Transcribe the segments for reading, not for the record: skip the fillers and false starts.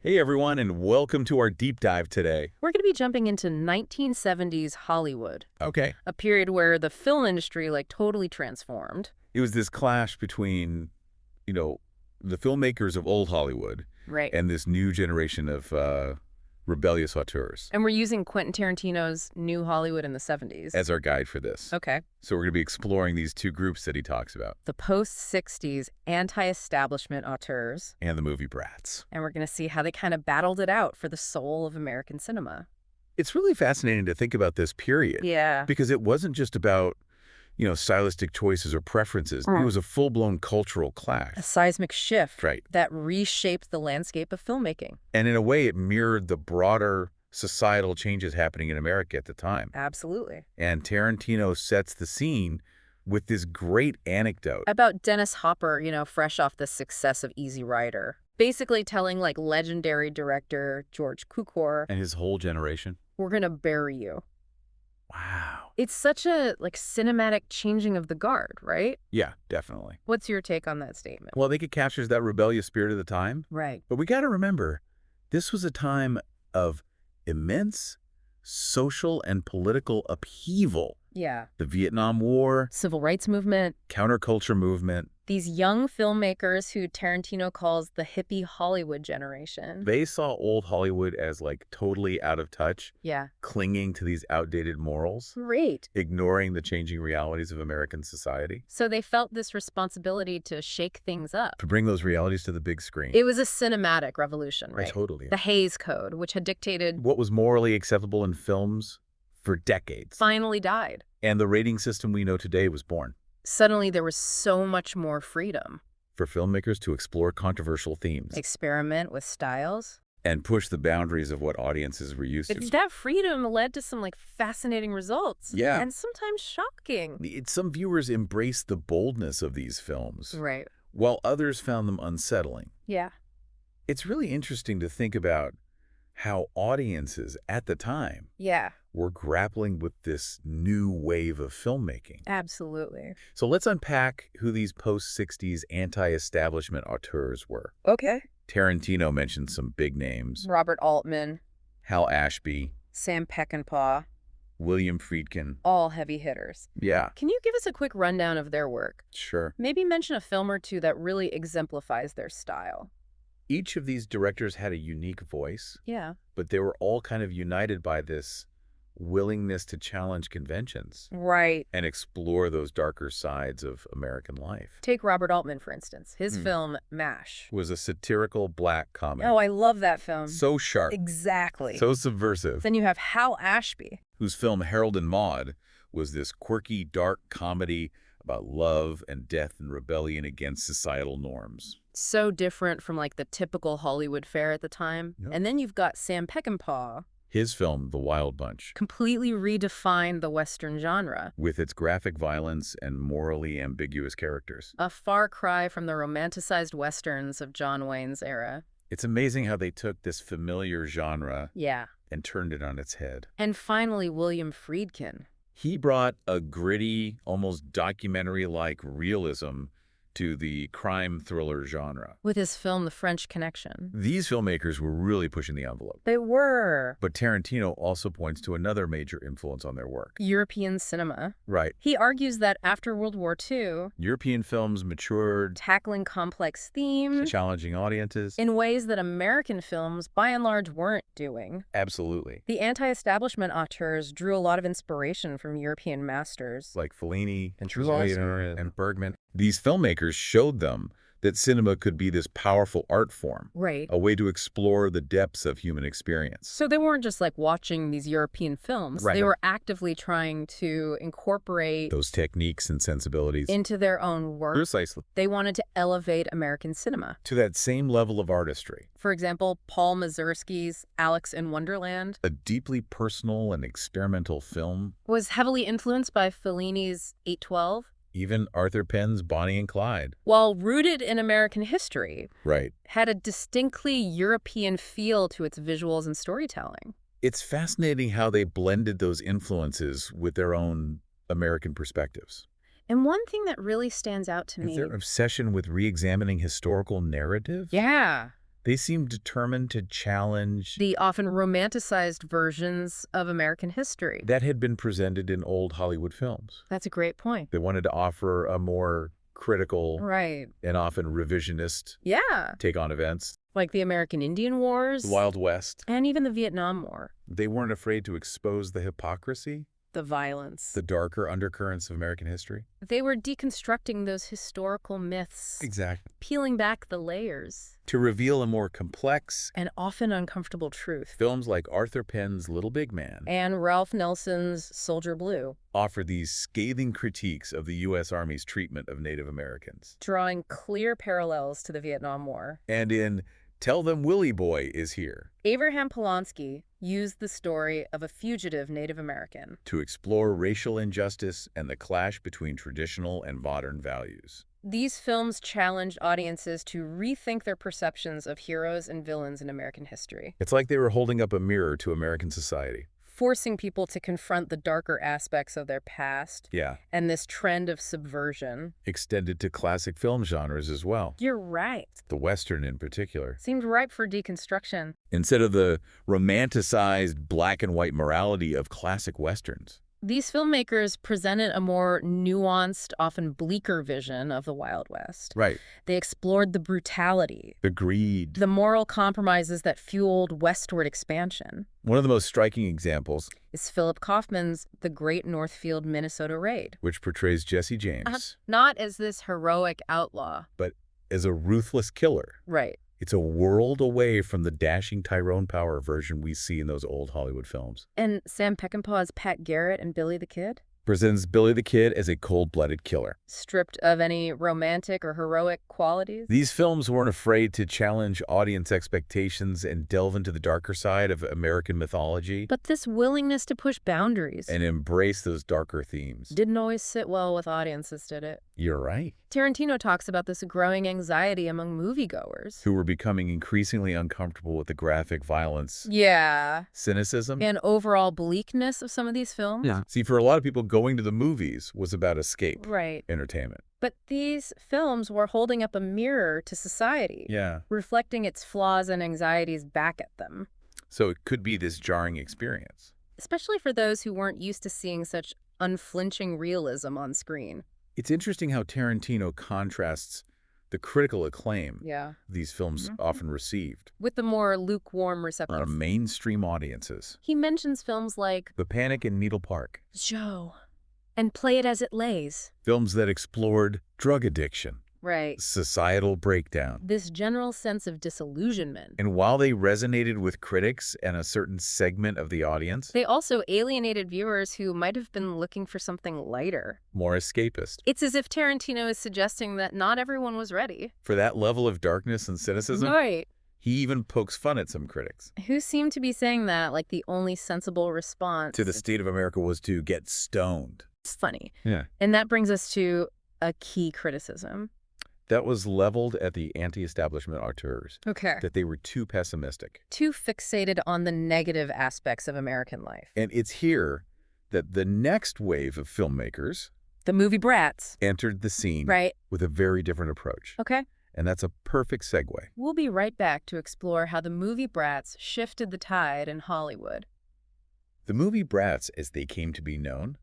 Hey everyone, and welcome to our deep dive today. We're going to be jumping into 1970s Hollywood, Okay. a period where the film industry totally transformed. It was this clash between, you know, the filmmakers of old Hollywood Right. and this new generation of rebellious auteurs And we're using Quentin Tarantino's New Hollywood in the 70s. as our guide for this. Okay. So we're going to be exploring these two groups that he talks about. The post-60s anti-establishment auteurs. And the movie brats. And we're going to see how they kind of battled it out for the soul of American cinema. It's really fascinating to think about this period. Yeah. Because it wasn't just about, stylistic choices or preferences. It was a full-blown cultural clash. A seismic shift Right. that reshaped the landscape of filmmaking. And in a way, it mirrored the broader societal changes happening in America at the time. Absolutely. And Tarantino sets the scene with this great anecdote. About Dennis Hopper, fresh off the success of Easy Rider. Basically telling legendary director George Cukor, And his whole generation. we're going to bury you. Wow. It's such a cinematic changing of the guard, right? Yeah, definitely. What's your take on that statement? Well, I think it captures that rebellious spirit of the time. Right. But we got to remember, this was a time of immense social and political upheaval. Yeah. The Vietnam War, Civil rights movement. counterculture movement. These young filmmakers who Tarantino calls the hippie Hollywood generation. They saw old Hollywood as totally out of touch, Yeah. clinging to these outdated morals, Great. ignoring the changing realities of American society, So they felt this responsibility to shake things up. to bring those realities to the big screen. It was a cinematic revolution, right? Totally. The Hays Code, which had dictated, What was morally acceptable in films for decades. finally died. And the rating system we know today was born Suddenly there was so much more freedom. for filmmakers to explore controversial themes Experiment with styles. and push the boundaries of what audiences were used to. That freedom led to some fascinating results. Yeah. And sometimes shocking. Some viewers embraced the boldness of these films, Right. while others found them unsettling. Yeah. It's really interesting to think about how audiences at the time Yeah. were grappling with this new wave of filmmaking. Absolutely. So let's unpack who these post-60s anti-establishment auteurs were. Okay. Tarantino mentioned some big names. Robert Altman, Hal Ashby, Sam Peckinpah, William Friedkin. all heavy hitters. Yeah, Can you give us a quick rundown of their work? sure. Maybe mention a film or two that really exemplifies their style. Each of these directors had a unique voice, Yeah. but they were all kind of united by this willingness to challenge conventions Right. and explore those darker sides of American life. Take Robert Altman, for instance. His film, MASH. It was a satirical black comedy. Oh, I love that film. So sharp, Exactly. so subversive, Then you have Hal Ashby. whose film Harold and Maude was this quirky, dark comedy about love and death and rebellion against societal norms. So different from the typical Hollywood fare at the time. Yep. And then you've got Sam Peckinpah, His film, The Wild Bunch, completely redefined the Western genre. with its graphic violence and morally ambiguous characters. A far cry from the romanticized Westerns of John Wayne's era. It's amazing how they took this familiar genre Yeah. and turned it on its head. And finally, William Friedkin. He brought a gritty, almost documentary-like realism to the crime thriller genre. With his film, The French Connection. These filmmakers were really pushing the envelope. They were. But Tarantino also points to another major influence on their work. European cinema. Right. He argues that after World War II, European films matured, tackling complex themes challenging audiences. in ways that American films, by and large, weren't doing. Absolutely. The anti-establishment auteurs drew a lot of inspiration from European masters. Like Fellini and Yes. and Bergman. These filmmakers showed them that cinema could be this powerful art form, Right. a way to explore the depths of human experience. So they weren't just watching these European films. Right. They were actively trying to incorporate Those techniques and sensibilities. into their own work. Precisely. They wanted to elevate American cinema. To that same level of artistry. For example, Paul Mazursky's Alice in Wonderland A deeply personal and experimental film. was heavily influenced by Fellini's 812. Even Arthur Penn's Bonnie and Clyde. While rooted in American history, Right. had a distinctly European feel to its visuals and storytelling. It's fascinating how they blended those influences with their own American perspectives. And one thing that really stands out to me... Is their obsession with re-examining historical narrative? Yeah. They seemed determined to challenge the often romanticized versions of American history. that had been presented in old Hollywood films. That's a great point. They wanted to offer a more critical Right. and often revisionist Yeah. take on events. Like the American Indian Wars. The Wild West. And even the Vietnam War. They weren't afraid to expose the hypocrisy, The violence. the darker undercurrents of American history. They were deconstructing those historical myths. Exactly. Peeling back the layers. To reveal a more complex, and often uncomfortable truth. films like Arthur Penn's Little Big Man And Ralph Nelson's Soldier Blue. offer these scathing critiques of the U.S. Army's treatment of Native Americans. Drawing clear parallels to the Vietnam War. And in Tell Them Willie Boy is Here, Abraham Polanski used the story of a fugitive Native American to explore racial injustice and the clash between traditional and modern values. These films challenged audiences to rethink their perceptions of heroes and villains in American history, It's like they were holding up a mirror to American society. forcing people to confront the darker aspects of their past Yeah, and this trend of subversion. extended to classic film genres as well, You're right. the Western in particular. Seemed ripe for deconstruction. Instead of the romanticized black and white morality of classic Westerns. These filmmakers presented a more nuanced, often bleaker vision of the Wild West. Right. They explored the brutality, The greed. the moral compromises that fueled westward expansion. One of the most striking examples, Is Philip Kaufman's The Great Northfield, Minnesota Raid. which portrays Jesse James, Not as this heroic outlaw. but as a ruthless killer. Right. It's a world away from the dashing Tyrone Power version we see in those old Hollywood films. And Sam Peckinpah's Pat Garrett and Billy the Kid? Presents Billy the Kid as a cold-blooded killer. Stripped of any romantic or heroic qualities? These films weren't afraid to challenge audience expectations and delve into the darker side of American mythology But this willingness to push boundaries and embrace those darker themes. didn't always sit well with audiences, did it? You're right. Tarantino talks about this growing anxiety among moviegoers. Who were becoming increasingly uncomfortable with the graphic violence, Yeah. cynicism. And overall bleakness of some of these films. Yeah. See, for a lot of people, going to the movies was about escape, Right. entertainment. But these films were holding up a mirror to society. Yeah. Reflecting its flaws and anxieties back at them. So it could be this jarring experience. Especially for those who weren't used to seeing such unflinching realism on screen. It's interesting how Tarantino contrasts the critical acclaim Yeah. these films often received With the more lukewarm on reception. mainstream audiences. He mentions films like The Panic in Needle Park, Joe and Play It As It Lays. films that explored drug addiction, Right. societal breakdown. This general sense of disillusionment. And while they resonated with critics and a certain segment of the audience, They also alienated viewers who might have been looking for something lighter. more escapist. It's as if Tarantino is suggesting that not everyone was ready. For that level of darkness and cynicism, Right. he even pokes fun at some critics. Who seem to be saying that like the only sensible response To the state of America was to get stoned. It's funny. Yeah. And that brings us to a key criticism. That was leveled at the anti-establishment auteurs, Okay. that they were too pessimistic. Too fixated on the negative aspects of American life. And it's here that the next wave of filmmakers The movie brats. entered the scene Right. with a very different approach. Okay. And that's a perfect segue. We'll be right back to explore how the movie brats shifted the tide in Hollywood. The movie brats, as they came to be known,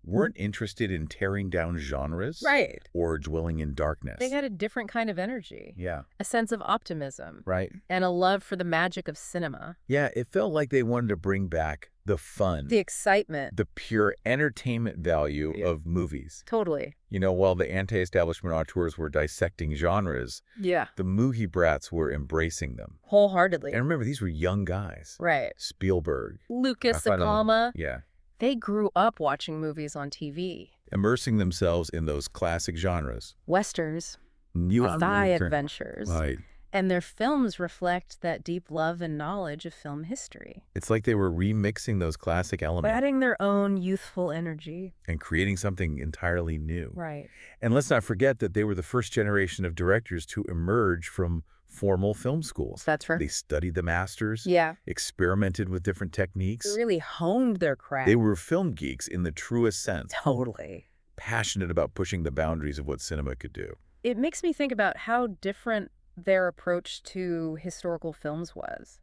weren't interested in tearing down genres Right. or dwelling in darkness. They had a different kind of energy. Yeah, A sense of optimism. right. And a love for the magic of cinema. Yeah, it felt like they wanted to bring back the fun, The excitement. the pure entertainment value of movies. Totally. You know, while the anti-establishment auteurs were dissecting genres, Yeah. the movie brats were embracing them. Wholeheartedly. And remember, these were young guys. Right. Spielberg. Lucas, De Raphael. Palma. Yeah. They grew up watching movies on TV. Immersing themselves in those classic genres. Westerns. You Thigh adventures. Right. And their films reflect that deep love and knowledge of film history. It's like they were remixing those classic But elements adding their own youthful energy. and creating something entirely new. Right. And let's not forget that they were the first generation of directors to emerge from formal film schools. That's right. They studied the masters, Yeah. experimented with different techniques. They really honed their craft. They were film geeks in the truest sense, Totally. passionate about pushing the boundaries of what cinema could do. It makes me think about how different their approach to historical films was.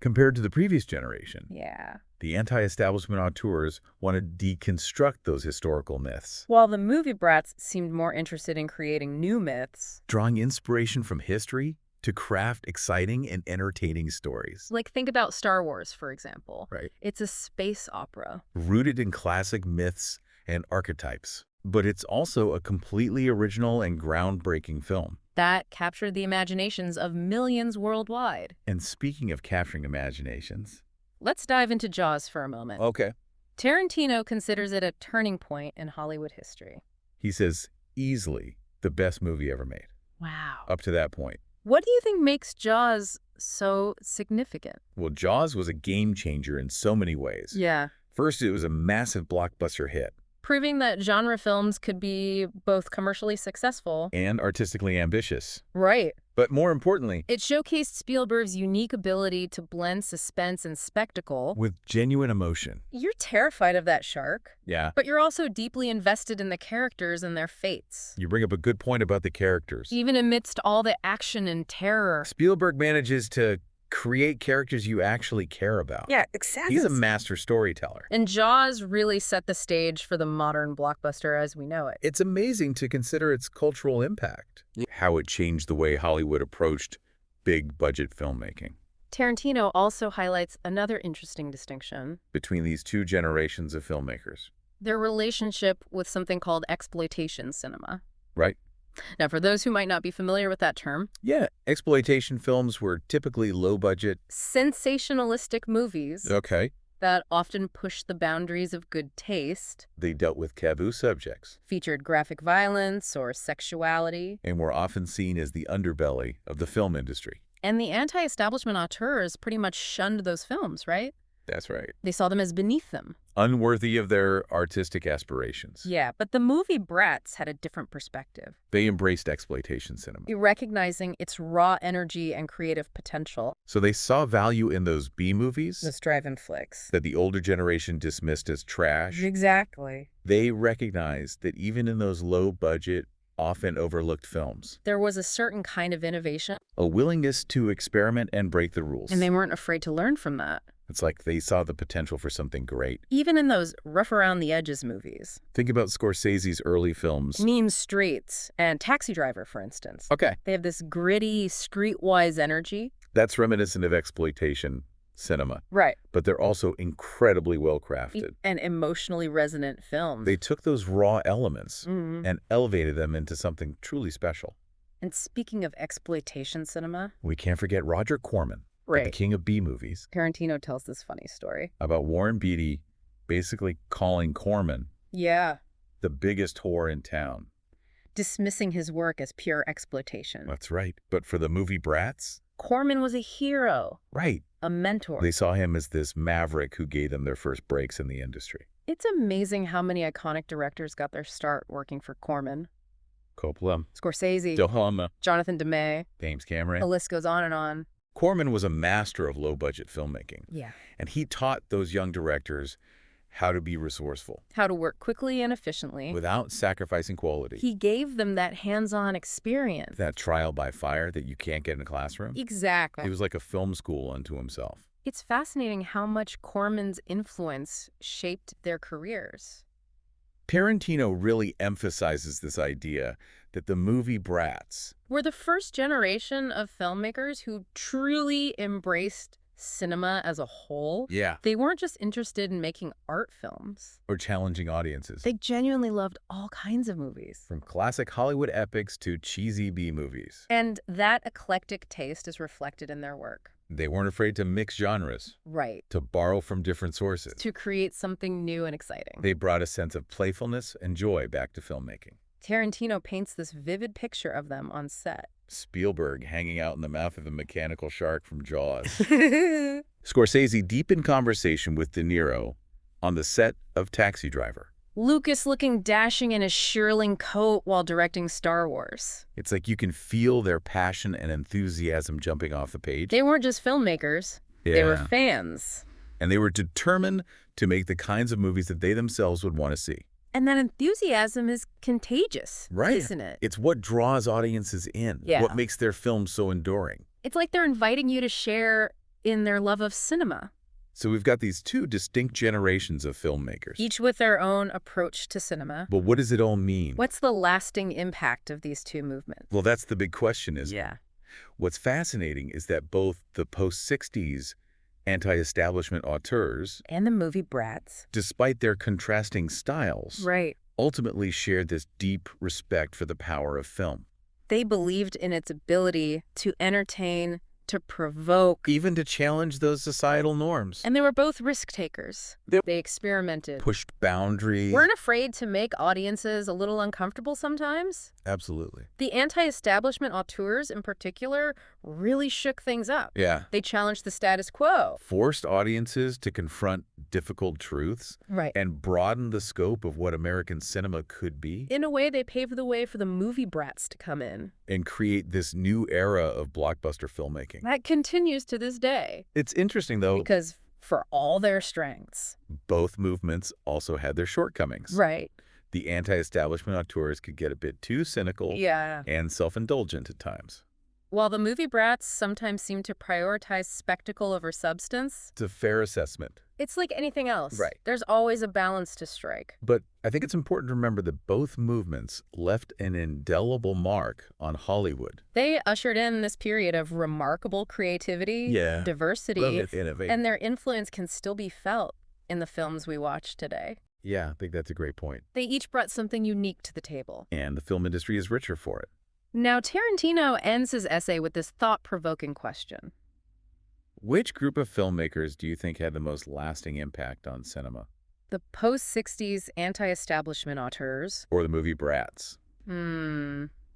Compared to the previous generation, Yeah. the anti-establishment auteurs wanted to deconstruct those historical myths, While the movie brats seemed more interested in creating new myths, drawing inspiration from history to craft exciting and entertaining stories. like think about Star Wars, for example. Right. It's a space opera. Rooted in classic myths and archetypes. But it's also a completely original and groundbreaking film. That captured the imaginations of millions worldwide. And speaking of capturing imaginations... Let's dive into Jaws for a moment. Okay. Tarantino considers it a turning point in Hollywood history. He says, easily the best movie ever made. Wow. Up to that point. What do you think makes Jaws so significant? Well, Jaws was a game changer in so many ways. Yeah. First, it was a massive blockbuster hit. Proving that genre films could be both commercially successful And artistically ambitious. right. But more importantly, It showcased Spielberg's unique ability to blend suspense and spectacle. with genuine emotion. You're terrified of that shark, Yeah. but you're also deeply invested in the characters and their fates. You bring up a good point about the characters. Even amidst all the action and terror. Spielberg manages to create characters you actually care about. Yeah, exactly. He's a master storyteller. And Jaws really set the stage for the modern blockbuster as we know it. It's amazing to consider its cultural impact. How it changed the way Hollywood approached big-budget filmmaking. Tarantino also highlights another interesting distinction: Between these two generations of filmmakers. their relationship with something called exploitation cinema. Right? Now, for those who might not be familiar with that term, Yeah. Exploitation films were typically low-budget. sensationalistic movies Okay. that often push the boundaries of good taste, They dealt with taboo subjects featured graphic violence or sexuality, and were often seen as the underbelly of the film industry. and the anti-establishment auteurs pretty much shunned those films, right? That's right. They saw them as beneath them. Unworthy of their artistic aspirations. Yeah, but the movie Bratz had a different perspective, They embraced exploitation cinema. recognizing its raw energy and creative potential. So they saw value in those B-movies Those drive-in flicks. that the older generation dismissed as trash. Exactly. They recognized that even in those low-budget, often overlooked films, There was a certain kind of innovation, a willingness to experiment and break the rules. and they weren't afraid to learn from that. It's like they saw the potential for something great. Even in those rough-around-the-edges movies. Think about Scorsese's early films. Mean Streets and Taxi Driver, for instance. Okay. They have this gritty, streetwise energy. That's reminiscent of exploitation cinema, Right. but they're also incredibly well-crafted. And emotionally resonant films. They took those raw elements Mhm. and elevated them into something truly special. And speaking of exploitation cinema, We can't forget Roger Corman, the right. king of B-movies, Tarantino tells this funny story. about Warren Beatty basically calling Corman Yeah. the biggest whore in town. Dismissing his work as pure exploitation. That's right. But for the movie Bratz, Corman was a hero, right, a mentor. they saw him as this maverick who gave them their first breaks in the industry. It's amazing how many iconic directors got their start working for Corman. Coppola, Scorsese, De Palma, Jonathan Demme, James Cameron. the list goes on and on. Corman was a master of low-budget filmmaking, Yeah. and he taught those young directors how to be resourceful How to work quickly and efficiently. without sacrificing quality. He gave them that hands-on experience. That trial by fire that you can't get in a classroom. Exactly. It was like a film school unto himself. It's fascinating how much Corman's influence shaped their careers. Tarantino really emphasizes this idea that the movie Bratz, We're the first generation of filmmakers who truly embraced cinema as a whole. yeah, They weren't just interested in making art films. or challenging audiences. They genuinely loved all kinds of movies. From classic Hollywood epics to cheesy B-movies. And that eclectic taste is reflected in their work. They weren't afraid to mix genres, Right. to borrow from different sources. To create something new and exciting. They brought a sense of playfulness and joy back to filmmaking. Tarantino paints this vivid picture of them on set. Spielberg hanging out in the mouth of a mechanical shark from Jaws. Scorsese deep in conversation with De Niro on the set of Taxi Driver. Lucas looking dashing in a shearling coat while directing Star Wars. It's like you can feel their passion and enthusiasm jumping off the page. They weren't just filmmakers. They were fans. And they were determined to make the kinds of movies that they themselves would want to see. And that enthusiasm is contagious, Right. isn't it? It's what draws audiences in, Yeah. what makes their films so enduring. It's like they're inviting you to share in their love of cinema, So we've got these two distinct generations of filmmakers. each with their own approach to cinema. But what does it all mean? What's the lasting impact of these two movements? Well, that's the big question, isn't it? Yeah. What's fascinating is that both the post-60s anti-establishment auteurs, And the movie brats. despite their contrasting styles, Right. ultimately shared this deep respect for the power of film. They believed in its ability to entertain, to provoke. Even to challenge those societal norms. And they were both risk takers. They- They experimented. Pushed boundaries. Weren't afraid to make audiences a little uncomfortable sometimes. Absolutely. The anti-establishment auteurs, in particular, really shook things up. Yeah. They challenged the status quo. Forced audiences to confront difficult truths Right. and broaden the scope of what American cinema could be In a way, they paved the way for the movie brats to come in. and create this new era of blockbuster filmmaking. That continues to this day. It's interesting, though, Because for all their strengths. both movements also had their shortcomings. Right. The anti-establishment auteurs could get a bit too cynical Yeah. and self-indulgent at times. While the movie brats sometimes seem to prioritize spectacle over substance, It's a fair assessment. it's like anything else. Right. There's always a balance to strike. But I think it's important to remember that both movements left an indelible mark on Hollywood. They ushered in this period of remarkable creativity, Yeah. diversity, Innovate. and their influence can still be felt in the films we watch today. Yeah, I think that's a great point. They each brought something unique to the table. And the film industry is richer for it. Now, Tarantino ends his essay with this thought-provoking question. Which group of filmmakers do you think had the most lasting impact on cinema? The post-60s anti-establishment auteurs? Or the movie Brats?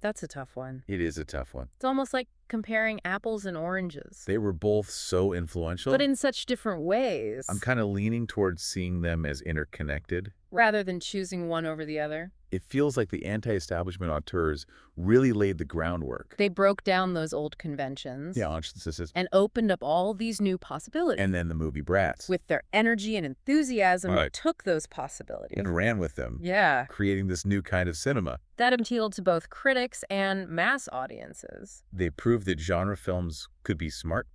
That's a tough one. It is a tough one. It's almost like comparing apples and oranges. They were both so influential. But in such different ways. I'm kind of leaning towards seeing them as interconnected. Rather than choosing one over the other. It feels like the anti-establishment auteurs really laid the groundwork. They broke down those old conventions. Yeah, And opened up all these new possibilities. and then the movie Brats. With their energy and enthusiasm, Right. took those possibilities. And ran with them, Yeah. creating this new kind of cinema. That appealed to both critics and mass audiences. They proved that genre films could be smart,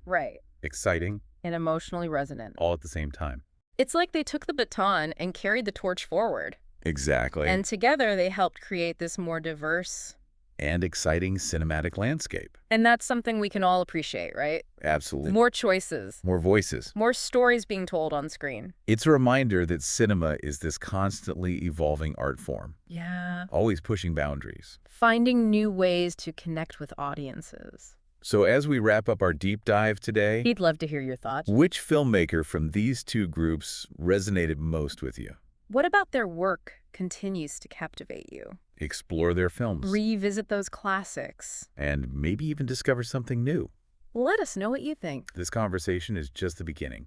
Right. exciting, And emotionally resonant. all at the same time. It's like they took the baton and carried the torch forward. Exactly. And together they helped create this more diverse. And exciting cinematic landscape. And that's something we can all appreciate, right? Absolutely. More choices. More voices. More stories being told on screen. It's a reminder that cinema is this constantly evolving art form, Yeah. always pushing boundaries. Finding new ways to connect with audiences. So as we wrap up our deep dive today, He'd love to hear your thoughts. which filmmaker from these two groups resonated most with you? What about their work continues to captivate you? Explore their films. Revisit those classics. And maybe even discover something new. Let us know what you think. This conversation is just the beginning.